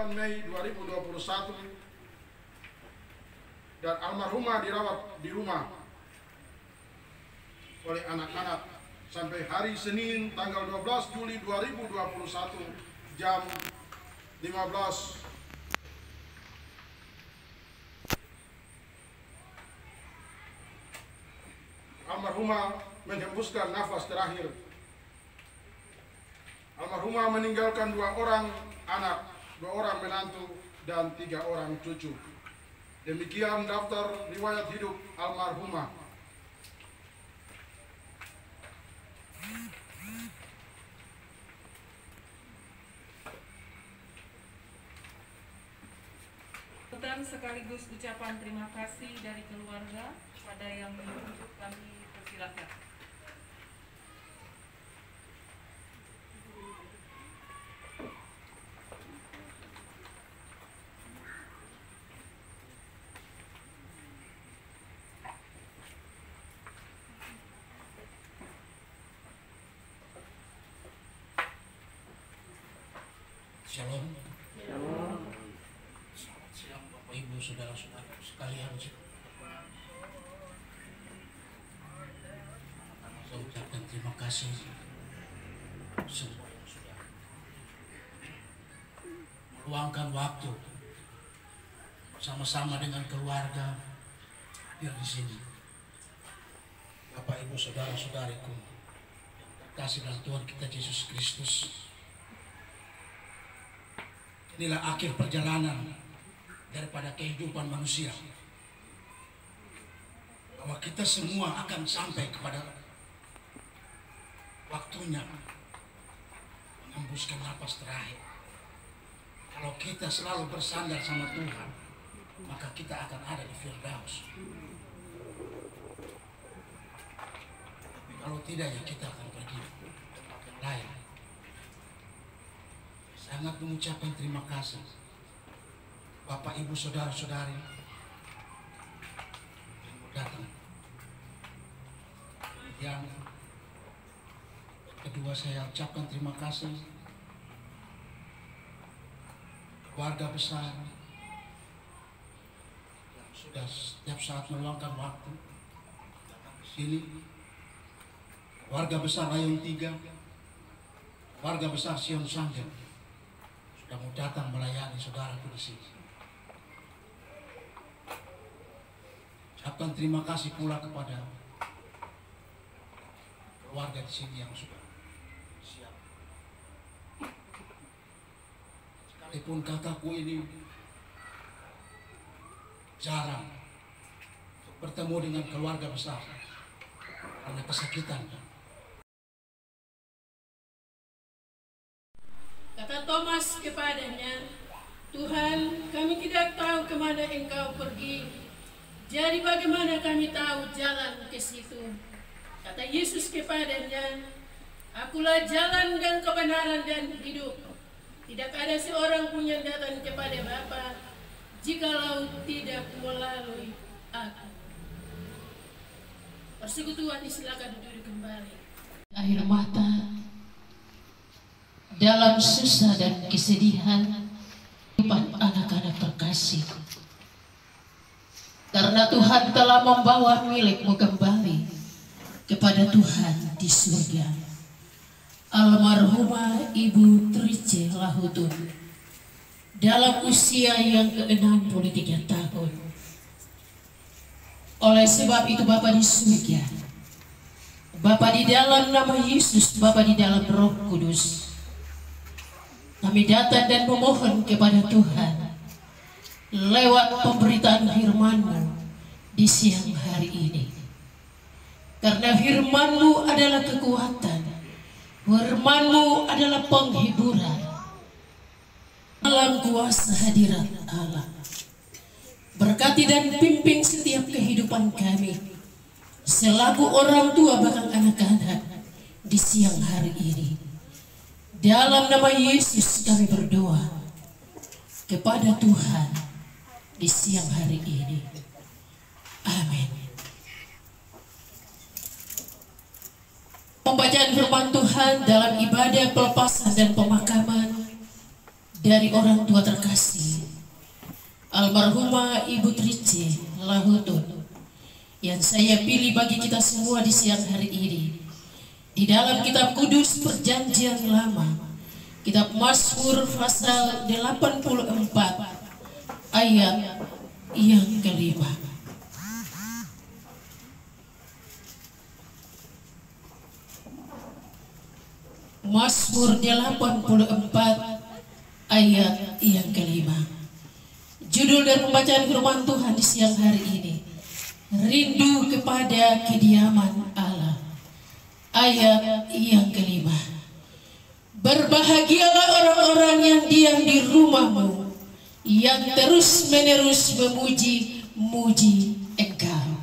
Mei 2021 dan almarhumah dirawat di rumah oleh anak-anak sampai hari Senin tanggal 12 Juli 2021 jam 15. Almarhumah menghembuskan nafas terakhir. Almarhumah meninggalkan 2 orang anak, 2 orang menantu, dan 3 orang cucu. Demikian daftar riwayat hidup almarhumah. Dan sekaligus ucapan terima kasih dari keluarga pada yang menunjuk, kami persilakan. Shalom. Selamat siang Bapak Ibu saudara-saudara sekalian. Saya ucapkan terima kasih semua yang sudah meluangkan waktu sama-sama dengan keluarga hadir di sini. Bapak Ibu saudara-saudariku yang terkasih dalam Tuhan kita Yesus Kristus. Inilah akhir perjalanan daripada kehidupan manusia, bahwa kita semua akan sampai kepada waktunya menghembuskan napas terakhir. Kalau kita selalu bersandar sama Tuhan, maka kita akan ada di Firdaus. Tapi kalau tidak, ya kita akan pergi ke tempat yang lain. Sangat mengucapkan terima kasih Bapak Ibu saudara-saudari yang datang. Yang kedua, saya ucapkan terima kasih keluarga besar yang sudah setiap saat meluangkan waktu datang ke sini. Keluarga besar Rayon 3, keluarga besar Sion Sanggem sudah mau datang melayani saudaraku di sini. Ucapkan terima kasih pula kepada keluarga di sini yang sudah siap. Sekalipun kakakku ini jarang untuk bertemu dengan keluarga besar karena kesakitan. Kata Thomas kepadanya, "Tuhan, kami tidak tahu kemana Engkau pergi. Jadi bagaimana kami tahu jalan ke situ?" Kata Yesus kepadanya, "Akulah jalan dan kebenaran dan hidup. Tidak ada seorang pun yang datang kepada Bapa jikalau tidak melalui Aku." Persekutuan disilakan duduk kembali. Air mata dalam susah dan kesedihan kehidupan anak-anak terkasih, karena Tuhan telah membawa milikmu kembali kepada Tuhan di surga. Almarhumah Ibu Trice Lahutun dalam usia yang ke-63 tahun. Oleh sebab itu Bapa di surga, Bapa di dalam nama Yesus, Bapa di dalam Roh Kudus, kami datang dan memohon kepada Tuhan lewat pemberitaan firman-Mu di siang hari ini. Karena firman-Mu adalah kekuatan, firman-Mu adalah penghiburan dalam kuasa hadirat Allah. Berkati dan pimpin setiap kehidupan kami selaku orang tua bahkan anak-anak di siang hari ini. Dalam nama Yesus kami berdoa kepada Tuhan di siang hari ini. Amin. Pembacaan firman Tuhan dalam ibadah pelepasan dan pemakaman dari orang tua terkasih almarhumah Ibu Trice Lahutun yang saya pilih bagi kita semua di siang hari ini di dalam kitab kudus perjanjian lama, kitab Mazmur pasal 84 ayat yang kelima. Mazmur 84 ayat yang kelima. Judul dan pembacaan firman Tuhan di siang hari ini, rindu kepada kediaman Allah. Ayat yang kelima. Berbahagialah orang-orang yang diam di rumahmu, yang terus-menerus memuji-muji Engkau.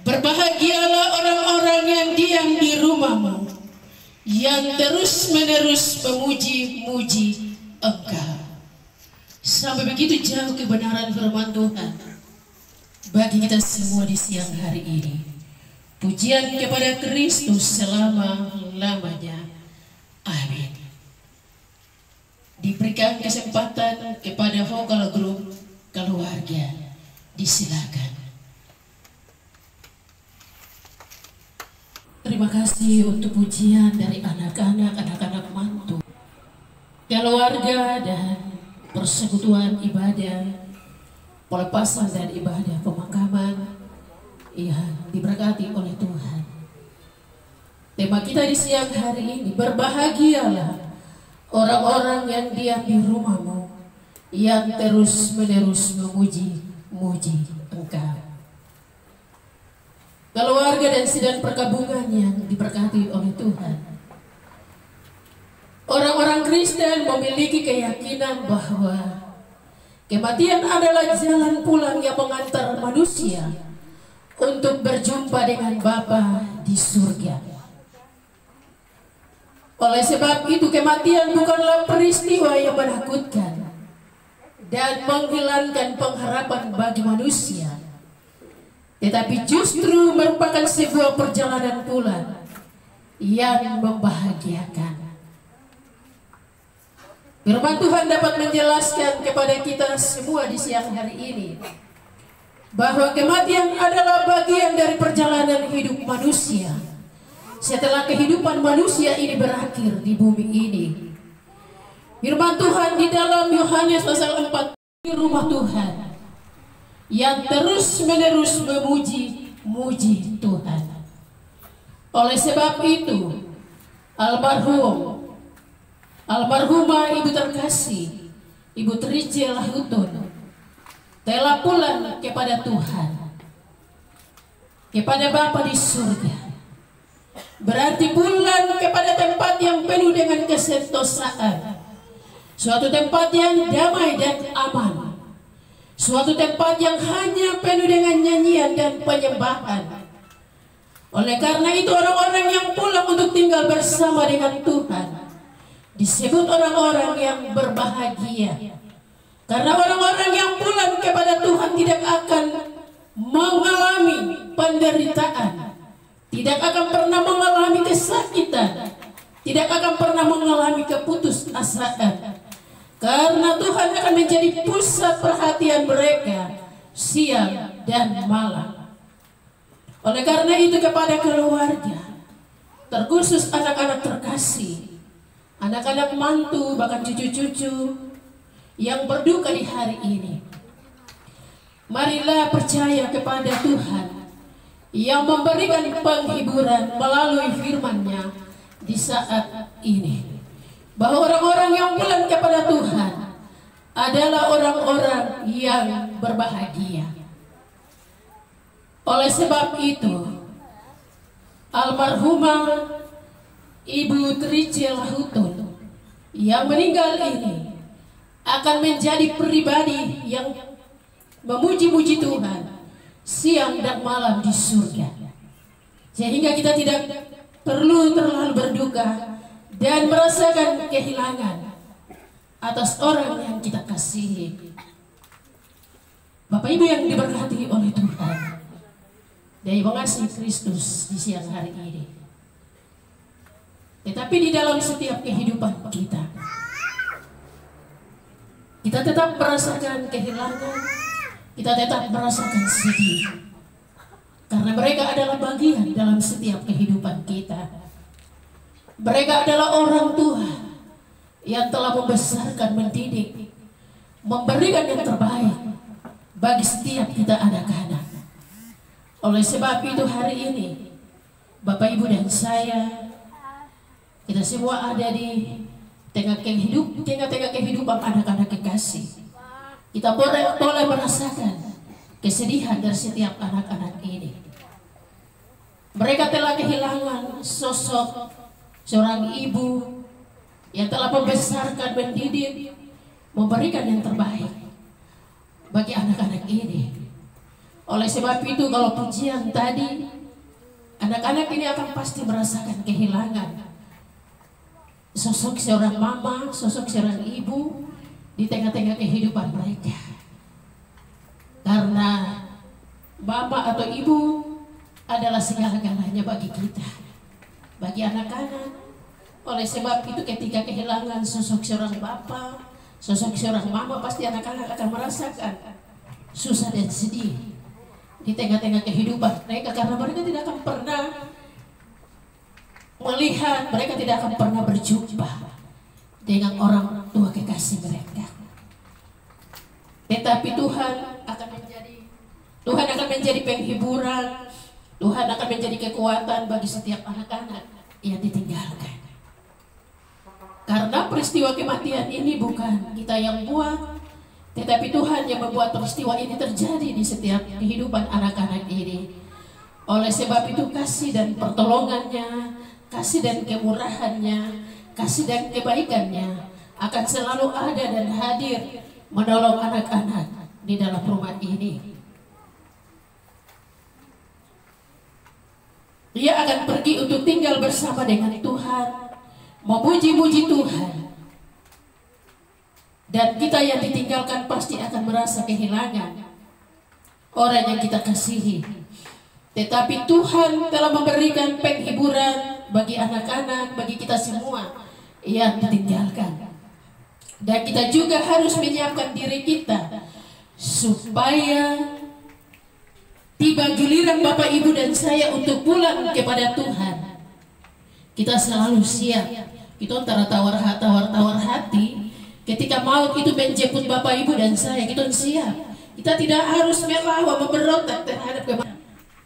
Berbahagialah orang-orang yang diam di rumahmu, yang terus-menerus memuji-muji Engkau. Sampai begitu jauh kebenaran firman Tuhan bagi kita semua di siang hari ini. Pujian kepada Kristus selama-lamanya. Amin. Diberikan kesempatan kepada vokal grup keluarga. Disilakan. Terima kasih untuk pujian dari anak-anak mantu, keluarga dan persekutuan ibadah, pelepasan dan ibadah pemakaman yang diberkati oleh Tuhan. Tema kita di siang hari ini, berbahagialah orang-orang yang diam di rumahmu, yang terus-menerus memuji-muji Engkau. Keluarga dan sidang perkabungan yang diberkati oleh Tuhan. Orang-orang Kristen memiliki keyakinan bahwa kematian adalah jalan pulang yang mengantar manusia untuk berjumpa dengan Bapa di surga. Oleh sebab itu kematian bukanlah peristiwa yang menakutkan dan menghilangkan pengharapan bagi manusia, tetapi justru merupakan sebuah perjalanan pulang yang membahagiakan. Firman Tuhan dapat menjelaskan kepada kita semua di siang hari ini bahwa kematian adalah bagian dari perjalanan hidup manusia setelah kehidupan manusia ini berakhir di bumi ini. Firman Tuhan di dalam Yohanes pasal 4, di rumah Tuhan yang terus-menerus memuji-muji Tuhan. Oleh sebab itu, almarhumah Ibu terkasih, Ibu Trice Lahutun, telah pulang kepada Tuhan, kepada Bapa di surga. Berarti pulang kepada tempat yang penuh dengan kesentosaan, suatu tempat yang damai dan aman, suatu tempat yang hanya penuh dengan nyanyian dan penyembahan. Oleh karena itu orang-orang yang pulang untuk tinggal bersama dengan Tuhan disebut orang-orang yang berbahagia. Karena orang-orang yang pulang kepada Tuhan tidak akan mengalami penderitaan, tidak akan pernah mengalami kesakitan, tidak akan pernah mengalami keputusasaan. Karena Tuhan akan menjadi pusat perhatian mereka siang dan malam. Oleh karena itu kepada keluarga, terkhusus anak-anak terkasih, anak-anak mantu, bahkan cucu-cucu yang berduka di hari ini, marilah percaya kepada Tuhan yang memberikan penghiburan melalui firman-Nya di saat ini, bahwa orang-orang yang pulang kepada Tuhan adalah orang-orang yang berbahagia. Oleh sebab itu, almarhumah Ibu Trice Lahutun yang meninggal ini akan menjadi pribadi yang memuji-muji Tuhan siang dan malam di surga, sehingga kita tidak perlu terlalu berduka dan merasakan kehilangan atas orang yang kita kasihi. Bapak Ibu yang diberkati oleh Tuhan, dari mengasihi Kristus di siang hari ini, Tetapi di dalam setiap kehidupan kita tetap merasakan kehilangan, kita tetap merasakan sedih. Karena mereka adalah bagian dalam setiap kehidupan kita. Mereka adalah orang tua yang telah membesarkan, mendidik, memberikan yang terbaik bagi setiap kita anak-anak. Oleh sebab itu hari ini Bapak Ibu dan saya, kita semua ada di tengah-tengah kehidupan anak-anak kekasih. Kita boleh merasakan kesedihan dari setiap anak-anak ini. Mereka telah kehilangan sosok seorang ibu yang telah membesarkan, mendidik, memberikan yang terbaik bagi anak-anak ini. Oleh sebab itu kalau pujian tadi, anak-anak ini akan pasti merasakan kehilangan sosok seorang mama, sosok seorang ibu di tengah-tengah kehidupan mereka. Karena mama atau ibu adalah segala-galanya bagi kita, bagi anak-anak. Oleh sebab itu ketika kehilangan sosok seorang bapa, sosok seorang mama, pasti anak-anak akan merasakan susah dan sedih di tengah-tengah kehidupan mereka. Karena mereka tidak akan pernah melihat, mereka tidak akan pernah berjumpa dengan orang tua kekasih mereka. Tetapi Tuhan akan menjadi penghiburan, Tuhan akan menjadi kekuatan bagi setiap anak-anak yang ditinggalkan. Karena peristiwa kematian ini bukan kita yang buat, tetapi Tuhan yang membuat peristiwa ini terjadi di setiap kehidupan anak-anak ini. Oleh sebab itu kasih dan pertolongannya, kasih dan kemurahannya, kasih dan kebaikannya akan selalu ada dan hadir menolong anak-anak di dalam rumah ini. Dia akan pergi untuk tinggal bersama dengan Tuhan, memuji-muji Tuhan. Dan kita yang ditinggalkan pasti akan merasa kehilangan orang yang kita kasihi. Tetapi Tuhan telah memberikan penghiburan bagi anak-anak, bagi kita semua yang ditinggalkan. Dan kita juga harus menyiapkan diri kita supaya tiba giliran Bapak Ibu dan saya untuk pulang kepada Tuhan, kita selalu siap. Kita antara tawar hati ketika maut itu menjemput Bapak Ibu dan saya, kita siap. Kita tidak harus melawan, memberontak terhadap kematian.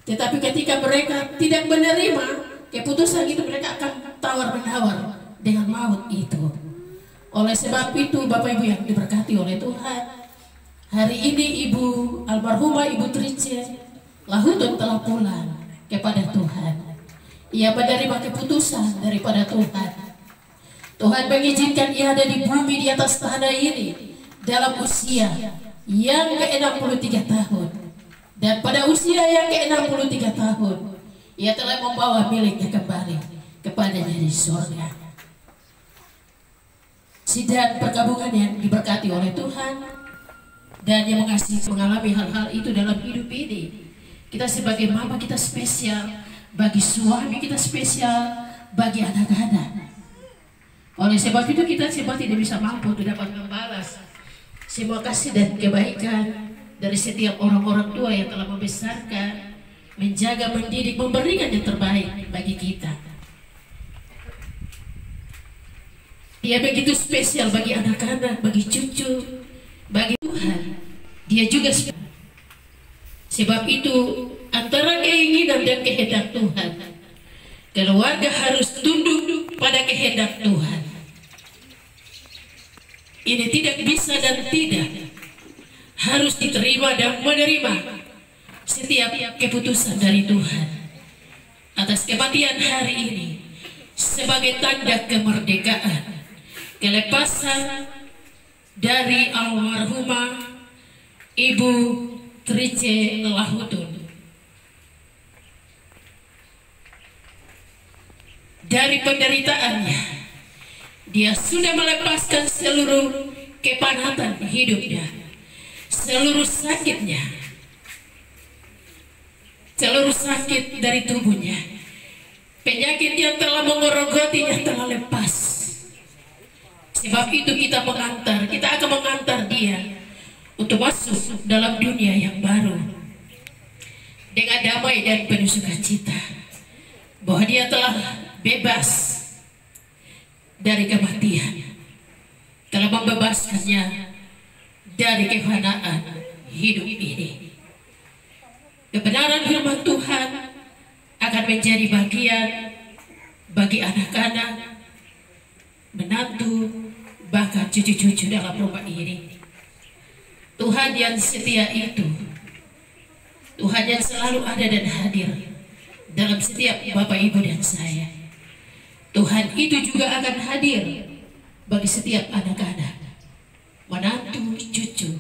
Tetapi ketika mereka tidak menerima keputusan itu, mereka akan tawar-menawar dengan maut itu. Oleh sebab itu Bapak Ibu yang diberkati oleh Tuhan, hari ini Ibu almarhumah Ibu Trice Lahutun telah pulang kepada Tuhan. Ia menerima keputusan daripada Tuhan. Tuhan mengizinkan ia ada di bumi, di atas tanah ini dalam usia yang ke-63 tahun. Dan pada usia yang ke-63 tahun, ia telah membawa miliknya kembali kepadanya di surga. Sidang perkabungan yang diberkati oleh Tuhan dan yang mengalami hal-hal itu dalam hidup ini. Kita sebagai mama, kita spesial, bagi suami kita spesial, bagi anak-anak. Oleh sebab itu kita semua tidak bisa mampu untuk dapat membalas semua kasih dan kebaikan dari setiap orang-orang tua yang telah membesarkan, menjaga, mendidik, memberikan yang terbaik bagi kita. Dia begitu spesial bagi anak-anak, bagi cucu, bagi Tuhan. Dia juga spesial. Sebab itu antara keinginan dan kehendak Tuhan, keluarga harus tunduk pada kehendak Tuhan. Ini tidak bisa dan tidak, harus diterima dan menerima setiap keputusan dari Tuhan atas kematian hari ini sebagai tanda kemerdekaan, kelepasan dari almarhumah Ibu Trice Lahutun. Dari penderitaannya, dia sudah melepaskan seluruh kepanatan hidupnya, seluruh sakitnya, seluruh sakit dari tubuhnya. Penyakit yang telah menggerogotinya telah lepas. Sebab itu kita akan mengantar dia untuk masuk dalam dunia yang baru dengan damai dan penuh sukacita, bahwa dia telah bebas dari kematian, telah membebaskannya dari kefanaan hidup ini. Kebenaran firman Tuhan akan menjadi bagian bagi anak-anak, menantu, bahkan cucu-cucu dalam rumah ini. Tuhan yang setia itu, Tuhan yang selalu ada dan hadir dalam setiap Bapak Ibu dan saya. Tuhan itu juga akan hadir bagi setiap anak-anak, menantu, cucu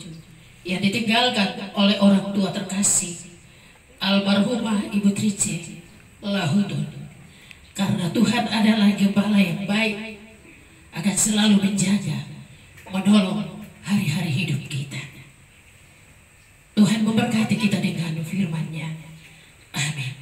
yang ditinggalkan oleh orang tua terkasih almarhumah Ibu Trice Lahudun. Karena Tuhan adalah gembala yang baik, akan selalu menjaga, menolong hari-hari hidup kita. Tuhan memberkati kita dengan firman-Nya. Amin.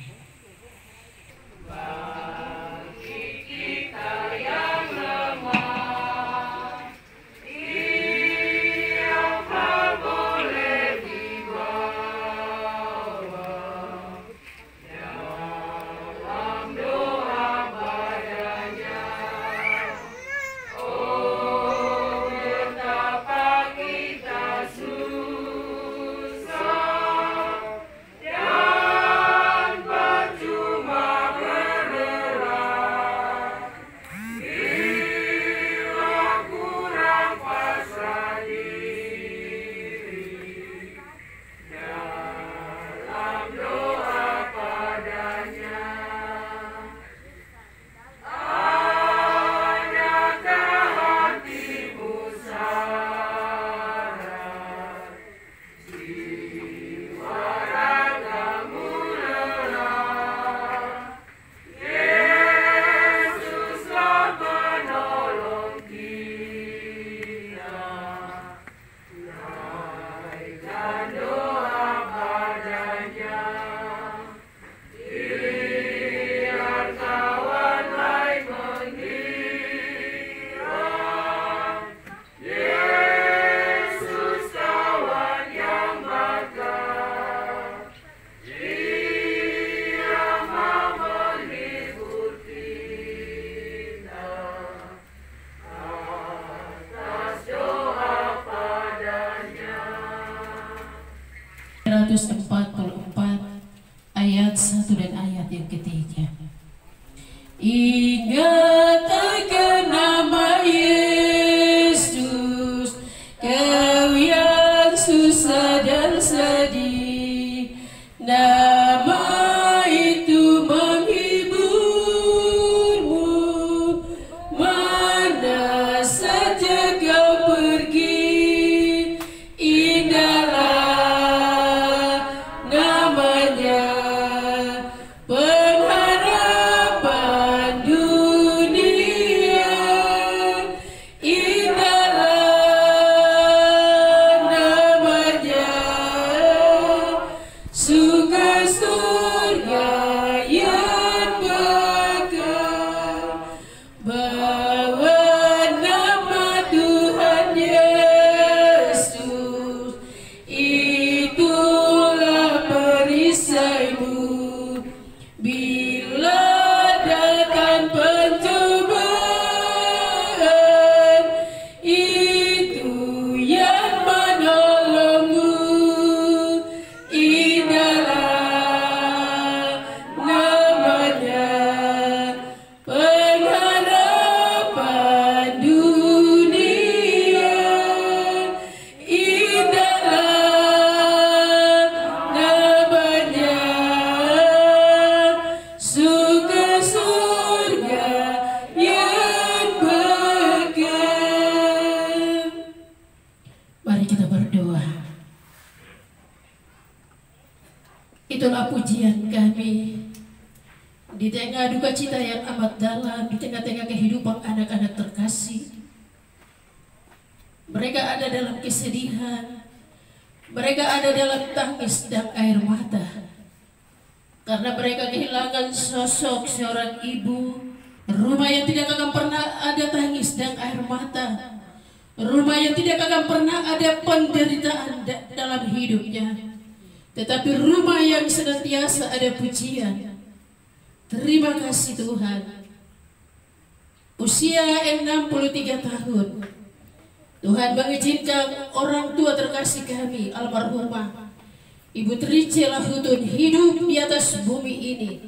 Ayat 1 dan ayat yang ketiga. Ingat akan nama Yesus, kau yang susah dan sedih. Nama itu menghiburmu, mana saja kau pergi. Indahlah namanya, pengharapan dunia. Indahlah namanya, surga yang bekal. Bawa nama Tuhan Yesus, itulah perisaimu bila datang pencobaan. Itu yang menolongmu. Indahlah namanya, pengharapan dunia. Indahlah namanya, surga yang bekal. Mari kita berdoa. Itulah pujian kami di tengah duka cita yang amat dalam, di tengah-tengah kehidupan anak-anak terkasih. Mereka ada dalam kesedihan, mereka ada dalam tangis dan air mata, karena mereka kehilangan sosok seorang ibu, rumah yang tidak akan pernah ada tangis dan air mata, rumah yang tidak akan pernah ada penderitaan dalam hidupnya, tetapi rumah yang senantiasa ada pujian. Terima kasih Tuhan. Usia 63 tahun, Tuhan mengizinkan orang tua terkasih kami, almarhumah Ibu Trice Lahutun, hidup di atas bumi ini,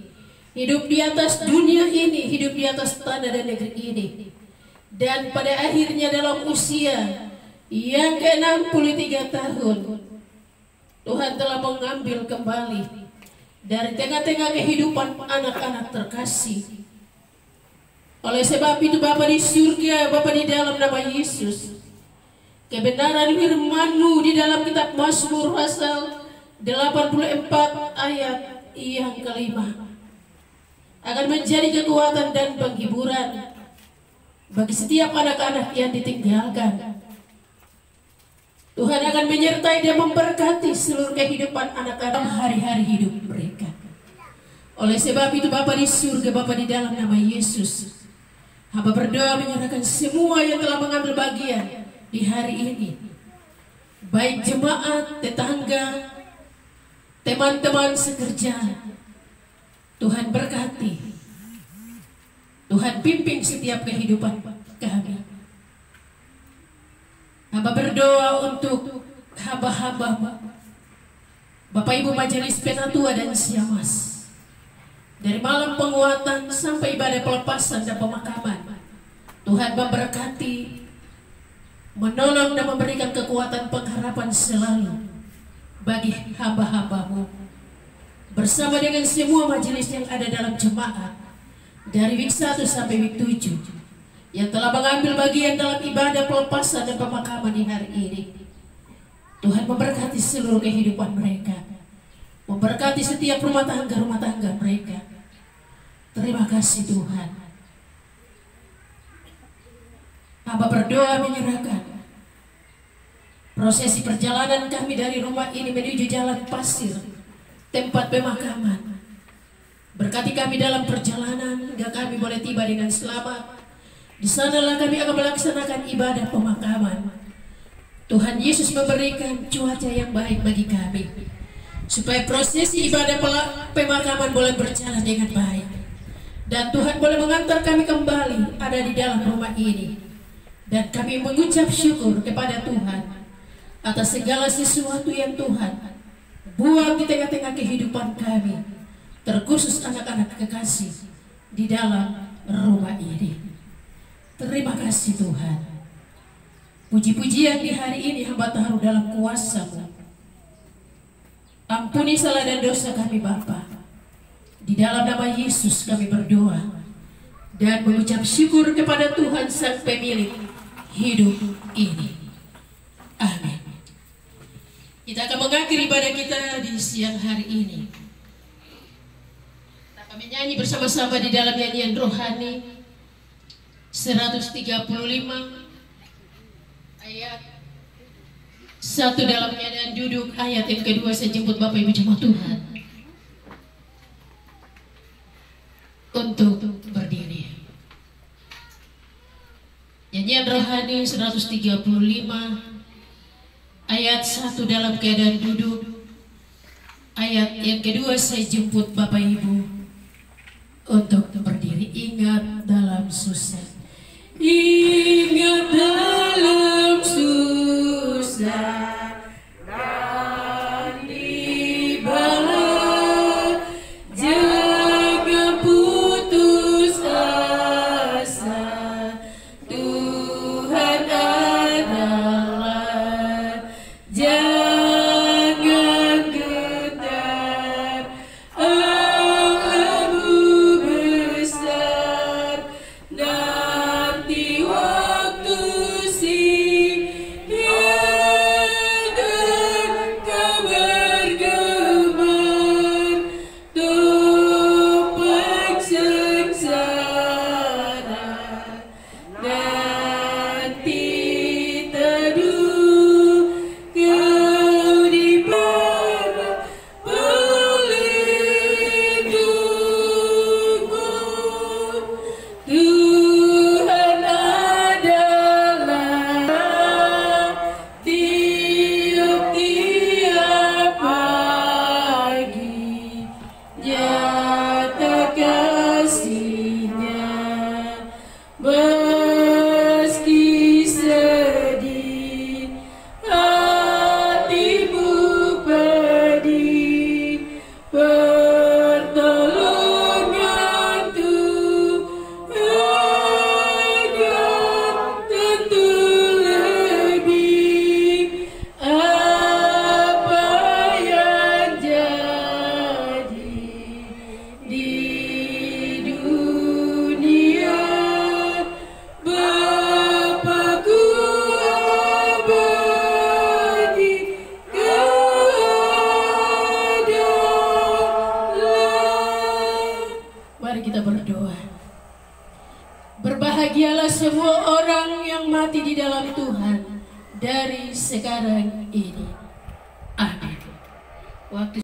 hidup di atas dunia ini, hidup di atas tanah dan negeri ini. Dan pada akhirnya dalam usia yang ke-63 tahun, Tuhan telah mengambil kembali dari tengah-tengah kehidupan anak-anak terkasih. Oleh sebab itu Bapa di surga, Bapa di dalam nama Yesus, kebenaran firman-Mu di dalam kitab Mazmur pasal 84 ayat yang kelima akan menjadi kekuatan dan penghiburan bagi setiap anak-anak yang ditinggalkan. Tuhan akan menyertai dan memberkati seluruh kehidupan anak-anak hari-hari hidup mereka. Oleh sebab itu Bapa di surga, Bapa di dalam nama Yesus, hamba berdoa menyerahkan semua yang telah mengambil bagian di hari ini, baik jemaat, tetangga, teman-teman sekerja. Tuhan berkati, Tuhan pimpin setiap kehidupan kami. Hamba berdoa untuk hamba-hamba Bapak Ibu Majelis Penatua dan Siamas, dari malam penguatan sampai ibadah pelepasan dan pemakaman. Tuhan memberkati, menolong dan memberikan kekuatan pengharapan selalu bagi hamba-hamba-Mu, bersama dengan semua majelis yang ada dalam jemaat dari week 1 sampai week 7 yang telah mengambil bagian dalam ibadah pelepasan dan pemakaman di hari ini. Tuhan memberkati seluruh kehidupan mereka, memberkati setiap rumah tangga mereka. Terima kasih Tuhan. Hamba berdoa menyerahkan prosesi perjalanan kami dari rumah ini menuju jalan pasir, tempat pemakaman. Berkati kami dalam perjalanan hingga kami boleh tiba dengan selamat. Di sanalah kami akan melaksanakan ibadah pemakaman. Tuhan Yesus memberikan cuaca yang baik bagi kami, supaya prosesi ibadah pemakaman boleh berjalan dengan baik. Dan Tuhan boleh mengantar kami kembali ada di dalam rumah ini. Dan kami mengucap syukur kepada Tuhan atas segala sesuatu yang Tuhan buat di tengah-tengah kehidupan kami, terkhusus anak-anak kekasih di dalam rumah ini. Terima kasih Tuhan. Puji-pujian di hari ini hamba taruh dalam kuasa-Mu. Ampuni salah dan dosa kami Bapa. Di dalam nama Yesus kami berdoa dan mengucap syukur kepada Tuhan Sang Pemilik hidup ini. Amin. Kita akan mengakhiri ibadah kita di siang hari ini. Kita akan menyanyi bersama-sama di dalam nyanyian rohani 135 ayat 1 dalam keadaan duduk, ayat yang kedua saya jemput Bapak Ibu jemaat Tuhan untuk berdiri. Nyanyian rohani 135 ayat 1 dalam keadaan duduk, ayat yang kedua saya jemput Bapak Ibu untuk berdiri. Ingat dalam susah, ingat dalam susah dan di bala, jangan putus asa, Tuhan adalah, jangan gentar, Allah besar, nanti nyata kasih-Nya. Meski sedih, hatimu pedih, pertolongan Tuhan tentu lebih. Apa yang jadi di dunia, Bapa-Ku abadi keadalah. Mari kita berdoa. Berbahagialah semua orang yang mati di dalam Tuhan dari sekarang ini. Amin. Waktu